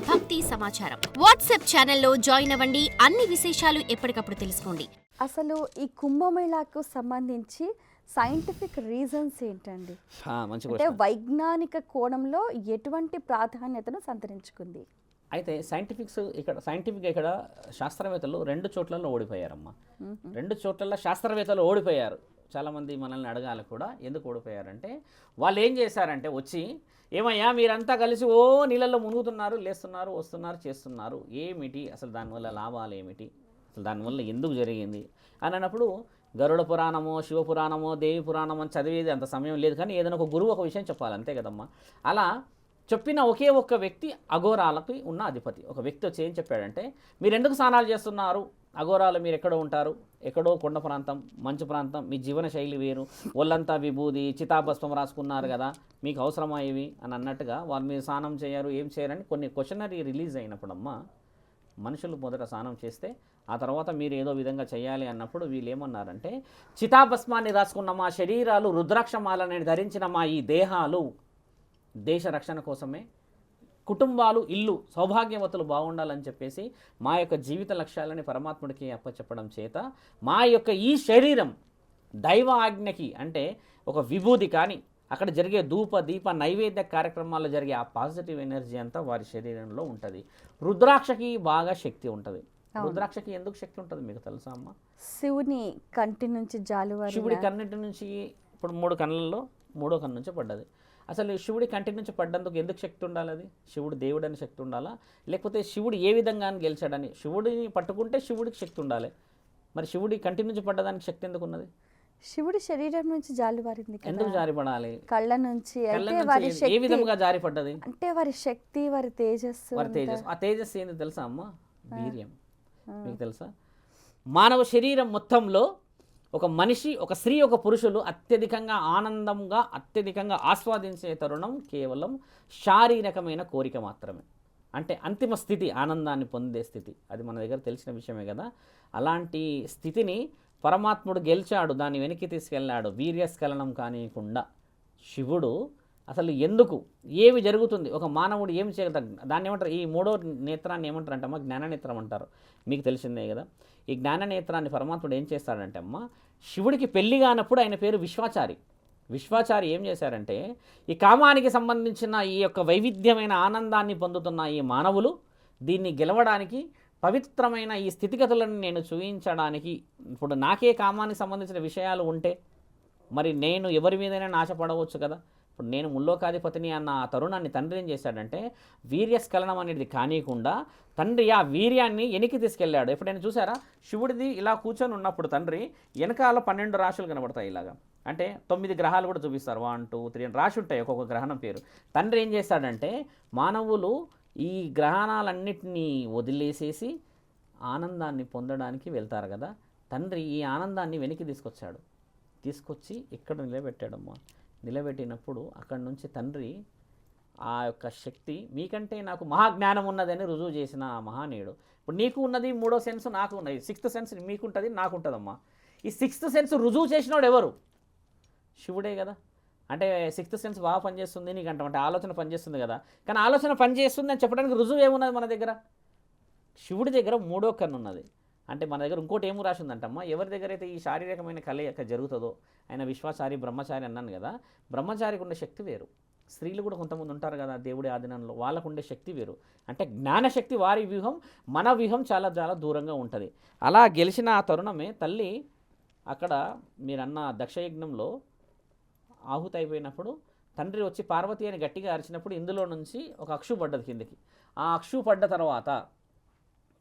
భక్తి సమాచారం వాట్సాప్ ఛానల్లో జాయిన్ అవ్వండి. అన్ని విశేషాలు ఎప్పటికప్పుడు తెలుసుకోండి. అసలు ఈ కుంభమేళాకు సంబంధించి సైంటిఫిక్ రీజన్స్ ఏంటండి? అంటే వైజ్ఞానిక కోణంలో ఎటువంటి ప్రాధాన్యతను సంతరించుకుంది? అయితే సైంటిఫిక్ ఇక్కడ శాస్త్రవేత్తలు 2 చోట్లలో ఓడిపోయారమ్మా. 2 చోట్లలో శాస్త్రవేత్తలు ఓడిపోయారు. చాలామంది మనల్ని అడగాలి కూడా ఎందుకు ఓడిపోయారంటే, వాళ్ళు ఏం చేశారంటే వచ్చి, ఏమయ్యా మీరంతా కలిసి నీళ్ళల్లో మునుగుతున్నారు, లేస్తున్నారు, వస్తున్నారు, చేస్తున్నారు, ఏమిటి అసలు దానివల్ల లాభాలు ఏమిటి, అసలు దానివల్ల ఎందుకు జరిగింది అని అన్నప్పుడు గరుడ పురాణమో శివపురాణమో దేవి పురాణమో అని చదివేది అంత సమయం లేదు. కానీ ఏదైనా ఒక గురువు ఒక విషయం చెప్పాలి, అంతే కదమ్మా. అలా చెప్పిన ఒకే ఒక్క వ్యక్తి అఘోరాలకి ఉన్న అధిపతి. ఒక వ్యక్తి వచ్చి ఏం చెప్పాడంటే, మీరు ఎందుకు స్నానాలు చేస్తున్నారు, అఘోరాలు మీరు ఎక్కడో ఉంటారు, ఎక్కడో కొండ ప్రాంతం, మంచు ప్రాంతం, మీ జీవన శైలి వేరు, ఒళ్ళంతా విభూది చితాభస్మం రాసుకున్నారు కదా, మీకు అవసరమా ఇవి అని అన్నట్టుగా వాళ్ళు మీరు స్నానం చేయరు, ఏం చేయరని కొన్ని క్వశ్చనరీ రిలీజ్ అయినప్పుడమ్మా మనుషులు మొదట స్నానం చేస్తే ఆ తర్వాత మీరు ఏదో విధంగా చేయాలి అన్నప్పుడు వీళ్ళు ఏమన్నారంటే, చితాభస్మాన్ని రాసుకున్న మా శరీరాలు, రుద్రాక్షమాలని ధరించిన మా ఈ దేహాలు దేశ రక్షణ కోసమే, కుటుంబాలు ఇల్లు సౌభాగ్యవతులు బాగుండాలని చెప్పేసి మా యొక్క జీవిత లక్ష్యాలని పరమాత్ముడికి అప్పచెప్పడం చేత మా యొక్క ఈ శరీరం దైవ ఆజ్ఞకి, అంటే ఒక విభూది కానీ అక్కడ జరిగే ధూప దీప నైవేద్య కార్యక్రమాల్లో జరిగే ఆ పాజిటివ్ ఎనర్జీ అంతా వారి శరీరంలో ఉంటుంది. రుద్రాక్షకి బాగా శక్తి ఉంటుంది. రుద్రాక్షకి ఎందుకు శక్తి ఉంటుంది మీకు తెలుసా అమ్మ? శివుని కంటి నుంచి జాలువారి, శివుడి కన్నిటి నుంచి, ఇప్పుడు 3 కన్నులలో 3వ కన్ను నుంచి పడ్డది. అసలు శివుడి కంటి నుంచి పడ్డందుకు ఎందుకు శక్తి ఉండాలి? అది శివుడు దేవుడని శక్తి ఉండాలా, లేకపోతే శివుడు ఏ విధంగా గెలిచాడని? శివుడిని పట్టుకుంటే శివుడికి శక్తి ఉండాలి. మరి శివుడి కంటి నుంచి పడ్డదానికి శక్తి ఎందుకు ఉన్నది? శివుడి శరీరం నుంచి జారిపడింది. ఎందుకు జారిపడాలి? కళ్ళ నుంచి. ఏ విధంగా జారిపడ్డది అంటే వారి శక్తి, వారి తేజస్సు. ఆ తేజస్సు ఏంది తెలుసా అమ్మ? వీర్యం. మీకు తెలుసా? మానవ శరీరం మొత్తంలో ఒక మనిషి, ఒక స్త్రీ, ఒక పురుషులు అత్యధికంగా ఆనందంగా అత్యధికంగా ఆస్వాదించే తరుణం కేవలం శారీరకమైన కోరిక మాత్రమే. అంటే అంతిమ స్థితి, ఆనందాన్ని పొందే స్థితి, అది మన దగ్గర తెలిసిన విషయమే కదా. అలాంటి స్థితిని పరమాత్ముడు గెలిచాడు, దాన్ని వెనక్కి తీసుకెళ్ళాడు. వీర్యస్ఖలనం కానియకుండా శివుడు అసలు ఎందుకు, ఏమి జరుగుతుంది, ఒక మానవుడు ఏమి చేయగలుగుతాడు, దాన్ని ఏమంటారు, ఈ 3వ నేత్రాన్ని ఏమంటారు అంటే అమ్మ జ్ఞాననేత్రం అంటారు. మీకు తెలిసిందే కదా. ఈ జ్ఞాననేత్రాన్ని పరమాత్ముడు ఏం చేస్తాడంటే అమ్మ, శివుడికి పెళ్లి కానప్పుడు ఆయన పేరు విశ్వాచారి. విశ్వాచారి ఏం చేశారంటే, ఈ కామానికి సంబంధించిన ఈ యొక్క వైవిధ్యమైన ఆనందాన్ని పొందుతున్న ఈ మానవులు దీన్ని గెలవడానికి, పవిత్రమైన ఈ స్థితిగతులను నేను చూపించడానికి, ఇప్పుడు నాకే కామానికి సంబంధించిన విషయాలు ఉంటే మరి నేను ఎవరి మీదైనా నాశపడవచ్చు కదా. ఇప్పుడు నేను ముల్లోకాధిపతిని అన్న ఆ తరుణాన్ని తండ్రి ఏం చేశాడంటే, వీర్యస్ఖలనం అనేది కానీయకుండా తండ్రి ఆ వీర్యాన్ని వెనక్కి తీసుకెళ్ళాడు. ఎప్పుడైనా చూసారా? శివుడిది ఇలా కూర్చొని ఉన్నప్పుడు తండ్రి వెనకాల 12 రాశులు కనబడతాయి ఇలాగా. అంటే 9 గ్రహాలు కూడా చూపిస్తారు. 1, 2, 3 అని రాశి ఉంటాయి ఒక్కొక్క గ్రహణం పేరు. తండ్రి ఏం చేస్తాడంటే, మానవులు ఈ గ్రహణాలన్నింటినీ వదిలేసేసి ఆనందాన్ని పొందడానికి వెళ్తారు కదా, తండ్రి ఈ ఆనందాన్ని వెనక్కి తీసుకొచ్చి ఇక్కడ నిలబెట్టాడమ్మా. నిలబెట్టినప్పుడు అక్కడి నుంచి తండ్రి ఆ యొక్క శక్తి, మీకంటే నాకు మహాజ్ఞానం ఉన్నదని రుజువు చేసిన మహానీయుడు. ఇప్పుడు నీకు ఉన్నది 3వ సెన్స్, నాకు ఉన్నది 6th సెన్స్, మీకుంటుంది నాకుంటుందమ్మా. ఈ 6th సెన్స్ రుజువు చేసినోడు ఎవరు? శివుడే కదా. అంటే 6th సెన్స్ బాగా పనిచేస్తుంది నీకు అంటే ఆలోచన పనిచేస్తుంది కదా. కానీ ఆలోచన పనిచేస్తుంది అని చెప్పడానికి రుజువు ఏమున్నది మన దగ్గర? శివుడి దగ్గర 3వ కన్ను ఉన్నది. అంటే మన దగ్గర ఇంకోటి ఏమి రాసి ఉందంటమ్మా, ఎవరి దగ్గర అయితే ఈ శారీరకమైన కలయిక జరుగుతుందో, ఆయన విశ్వాచారి బ్రహ్మచారి అన్నాను కదా, బ్రహ్మచారికి ఉండే శక్తి వేరు. స్త్రీలు కూడా కొంతమంది ఉంటారు కదా దేవుడి ఆధీనంలో, వాళ్ళకు ఉండే శక్తి వేరు. అంటే జ్ఞానశక్తి వారి వ్యూహం, మన వ్యూహం చాలా చాలా దూరంగా ఉంటుంది. అలా గెలిచిన ఆ తరుణమే తల్లి అక్కడ మీరన్న దక్షయజ్ఞంలో ఆహుతి అయిపోయినప్పుడు తండ్రి వచ్చి పార్వతి అని గట్టిగా అరిచినప్పుడు ఇందులో నుంచి ఒక అక్షు పడ్డది కిందికి. ఆ అక్షు పడ్డ తర్వాత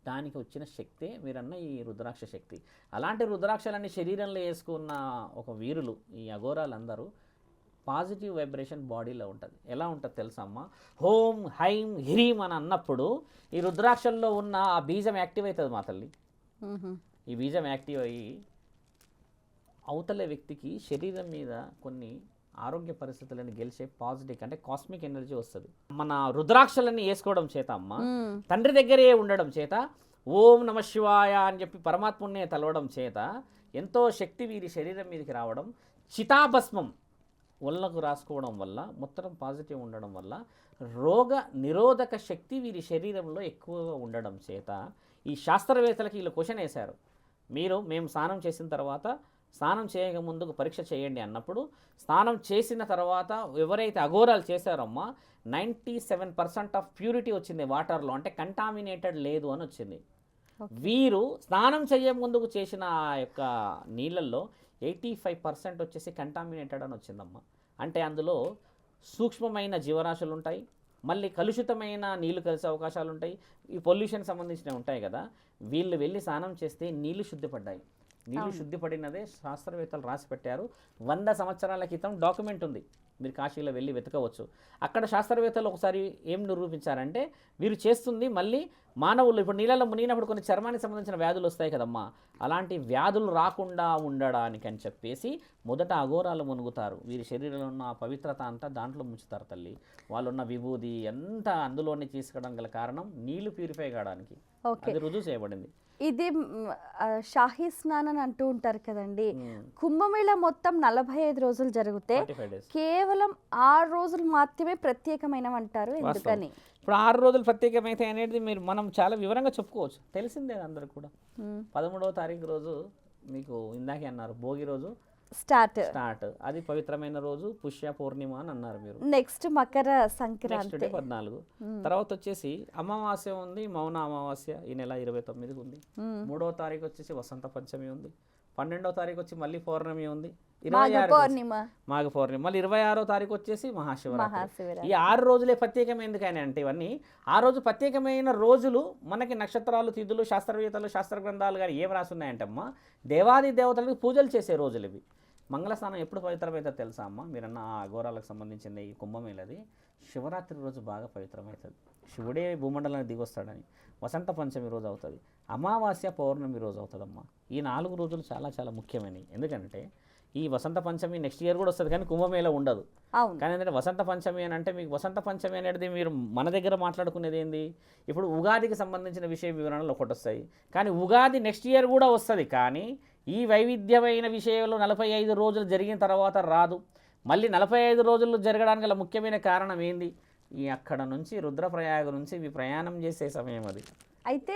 దానికి వచ్చిన శక్తే మీరన్న ఈ రుద్రాక్ష శక్తి. అలాంటి రుద్రాక్షలన్నీ శరీరంలో వేసుకున్న ఒక వీరులు, ఈ అఘోరాలందరూ పాజిటివ్ వైబ్రేషన్ బాడీలో ఉంటుంది. ఎలా ఉంటుంది తెలుసా అమ్మ? హోం హైం హ్రీం అని అన్నప్పుడు ఈ రుద్రాక్షల్లో ఉన్న ఆ బీజం యాక్టివ్ అవుతుంది మా తల్లి. ఈ బీజం యాక్టివ్ అయ్యి అవతల వ్యక్తికి శరీరం మీద కొన్ని ఆరోగ్య పరిస్థితులను గెలిచే పాజిటివ్ అంటే కాస్మిక్ ఎనర్జీ వస్తుంది. మన రుద్రాక్షలన్నీ వేసుకోవడం చేత అమ్మ, తండ్రి దగ్గరే ఉండడం చేత, ఓం నమ శివాయ అని చెప్పి పరమాత్ముడినే తలవడం చేత ఎంతో శక్తి వీరి శరీరం మీదకి రావడం. చితాభస్మం ఒళ్ళకు రాసుకోవడం వల్ల మొత్తం పాజిటివ్ ఉండడం వల్ల రోగ నిరోధక శక్తి వీరి శరీరంలో ఎక్కువగా ఉండడం చేత ఈ శాస్త్రవేత్తలకి వీళ్ళు క్వశ్చన్ వేశారు. మేము స్నానం చేసిన తర్వాత స్నానం చేయక ముందుకు పరీక్ష చేయండి అన్నప్పుడు స్నానం చేసిన తర్వాత ఎవరైతే అఘోరాలు చేశారమ్మా 97% ఆఫ్ ప్యూరిటీ వచ్చింది వాటర్లో, అంటే కంటామినేటెడ్ లేదు అని వచ్చింది. వీరు స్నానం చేయ ముందుకు చేసిన ఆ యొక్క నీళ్ళల్లో 85% వచ్చేసి కంటామినేటెడ్ అని వచ్చిందమ్మా. అంటే అందులో సూక్ష్మమైన జీవరాశులు ఉంటాయి, మళ్ళీ కలుషితమైన నీళ్లు కలిసే అవకాశాలు ఉంటాయి, ఈ పొల్యూషన్ సంబంధించినవి ఉంటాయి కదా. వీళ్ళు వెళ్ళి స్నానం చేస్తే నీళ్లు శుద్ధిపడ్డాయి. నీళ్లు శుద్ధిపడినదే శాస్త్రవేత్తలు రాసి పెట్టారు. 100 సంవత్సరాల క్రితం డాక్యుమెంట్ ఉంది, మీరు కాశీలో వెళ్ళి వెతకవచ్చు. అక్కడ శాస్త్రవేత్తలు ఒకసారి ఏం నిరూపించారంటే వీరు చేస్తుంది మళ్ళీ మానవులు ఇప్పుడు నీళ్ళలో మునిగినప్పుడు కొన్ని చర్మానికి సంబంధించిన వ్యాధులు వస్తాయి కదమ్మా, అలాంటి వ్యాధులు రాకుండా ఉండడానికి అని చెప్పేసి మొదట అఘోరాలు మునుగుతారు. వీరి శరీరంలో ఉన్న పవిత్రత అంతా దాంట్లో ముంచుతారు తల్లి. వాళ్ళు ఉన్న విభూది అంతా అందులోనే తీసుకోవడం గల కారణం నీళ్లు ప్యూరిఫై కావడానికి. అది రుజువు చేయబడింది. ఇది షాహీ స్నానం అంటూ ఉంటారు కదండి. కుంభమేళ మొత్తం 45 రోజులు జరిగితే కేవలం 6 రోజులు మాత్రమే ప్రత్యేకమైనవి అంటారు. ఎందుకని? ఇప్పుడు 6 రోజులు ప్రత్యేకమైతే అనేది మనం చాలా వివరంగా చెప్పుకోవచ్చు, తెలిసిందే అందరికి కూడా. 13వ తారీఖు రోజు మీకు ఇందాకే అన్నారు భోగి రోజు స్టార్ట్, అది పవిత్రమైన రోజు, పుష్య పూర్ణిమ అని అన్నారు మీరు. నెక్స్ట్ మకర సంక్రాంతి 14. తర్వాత వచ్చేసి అమావాస్య ఉంది, మౌన అమావాస్య ఈ నెల 29కి ఉంది. 3వ తారీఖు వచ్చేసి వసంత పంచమి ఉంది. 12వ తారీఖు వచ్చి మళ్ళీ పౌర్ణమి ఉంది. 26 మాఘ పౌర్ణమి, మళ్ళీ 26వ తారీఖు వచ్చేసి మహాశివరాత్రి. ఈ 6 రోజులే ప్రత్యేకమైన ఎందుకని అంటే ఇవన్నీ ఆ రోజు ప్రత్యేకమైన రోజులు మనకి నక్షత్రాలు, తిథులు, శాస్త్రవేత్తలు, శాస్త్ర గ్రంథాలు కానీ ఏం రాసున్నాయంటమ్మా, దేవాది దేవతలకు పూజలు చేసే రోజులు ఇవి. మంగళస్నానం ఎప్పుడు పవిత్రమవుతుంది తెలుసా అమ్మ? మీరన్న ఆ అఘోరాలకు సంబంధించిన ఈ కుంభమేళది శివరాత్రి రోజు బాగా పవిత్రమవుతుంది. శివుడే భూమండలానికి దిగొస్తాడని. వసంత పంచమి రోజు అవుతుంది, అమావాస్య పౌర్ణమి రోజు అవుతుందమ్మా. ఈ 4 రోజులు చాలా చాలా ముఖ్యమైనవి. ఎందుకంటే ఈ వసంత పంచమి నెక్స్ట్ ఇయర్ కూడా వస్తుంది కానీ కుంభమేళ ఉండదు. కానీ ఏంటంటే వసంత పంచమి అని అంటే మీకు వసంత పంచమి అనేది మీరు మన దగ్గర మాట్లాడుకునేది ఏంది, ఇప్పుడు ఉగాదికి సంబంధించిన విషయ వివరణలు ఒకటి వస్తాయి, కానీ ఉగాది నెక్స్ట్ ఇయర్ కూడా వస్తుంది. కానీ ఈ వైవిధ్యమైన విషయంలో 45 రోజులు జరిగిన తర్వాత రాదు. మళ్ళీ 45 రోజులు జరగడానికి గల ముఖ్యమైన కారణం ఏంది, ఈ అక్కడ నుంచి రుద్రప్రయాగ నుంచి ఇవి ప్రయాణం చేసే సమయం అది. అయితే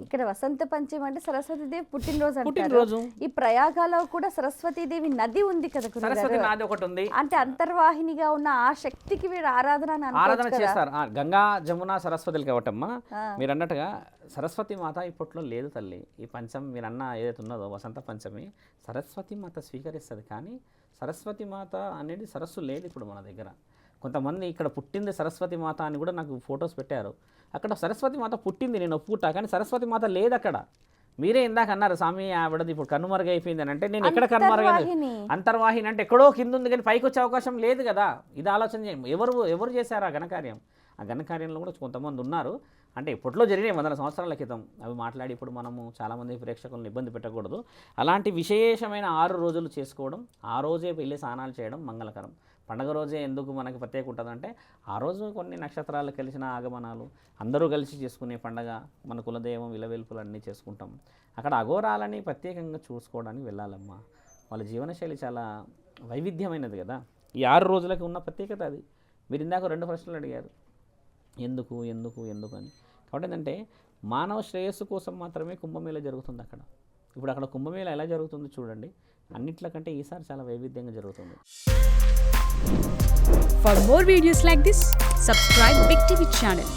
ఇక్కడ వసంత పంచమి అంటే సరస్వతీదేవి పుట్టినరోజు. ఈ ప్రయాగాలో కూడా సరస్వతీదేవి నది ఉంది కదా, సరస్వతి నది ఒకటి ఉంది. అంటే అంతర్వాహినిగా ఉన్న ఆ శక్తికి వీరు ఆరాధన చేస్తారు. గంగా, జమున, సరస్వతులు కాబట్టమ్మా. మీరు అన్నట్టుగా సరస్వతి మాత ఇప్పట్లో లేదు తల్లి. ఈ పంచమి మీరు అన్న ఏదైతే ఉన్నదో వసంత పంచమి సరస్వతి మాత స్వీకరిస్తుంది. కానీ సరస్వతి మాత అనేది సరస్సు లేదు ఇప్పుడు మన దగ్గర. కొంతమంది ఇక్కడ పుట్టింది సరస్వతి మాత అని కూడా నాకు ఫొటోస్ పెట్టారు. అక్కడ సరస్వతి మాత పుట్టింది, నేను ఒప్పుకుంటా, కానీ సరస్వతి మాత లేదు అక్కడ. మీరే ఇందాక అన్నారు స్వామి ఆవిడది ఇప్పుడు కనుమరుగైపోయింది అని. అంటే నేను ఎక్కడ కనుమరుగైంది? అంతర్వాహిని అంటే ఎక్కడో కింద ఉంది కానీ పైకి వచ్చే అవకాశం లేదు కదా. ఇది ఆలోచన చేయండి. ఎవరు చేశారు ఆ ఘనకార్యం? ఆ ఘనకార్యంలో కూడా కొంతమంది ఉన్నారు. అంటే ఇప్పట్లో జరిగినాయి 100 సంవత్సరాల క్రితం. అవి మాట్లాడి ఇప్పుడు మనము చాలామంది ప్రేక్షకులను ఇబ్బంది పెట్టకూడదు. అలాంటి విశేషమైన 6 రోజులు చేసుకోవడం, ఆ రోజే వెళ్ళి స్నానాలు చేయడం మంగళకరం. పండగ రోజే ఎందుకు మనకి ప్రత్యేక ఉంటుందంటే ఆ రోజు కొన్ని నక్షత్రాలు కలిసిన ఆగమనాలు, అందరూ కలిసి చేసుకునే పండగ, మన కులదైవం విలవెల్పులు అన్నీ చేసుకుంటాం. అక్కడ అఘోరాలని ప్రత్యేకంగా చూసుకోవడానికి వెళ్ళాలమ్మా. వాళ్ళ జీవనశైలి చాలా వైవిధ్యమైనది కదా. ఈ 6 రోజులకి ఉన్న ప్రత్యేకత అది. మీరు ఇందాక 2 ప్రశ్నలు అడిగారు, ఎందుకు ఎందుకు ఎందుకు అని. కాబట్టి ఏంటంటే మానవ శ్రేయస్సు కోసం మాత్రమే కుంభమేళ జరుగుతుంది అక్కడ. ఇప్పుడు అక్కడ కుంభమేళ ఎలా జరుగుతుందో చూడండి. అన్నిట్లకంటే ఈసారి చాలా వైవిధ్యంగా జరుగుతుంది. For more videos like this, subscribe Big TV channel.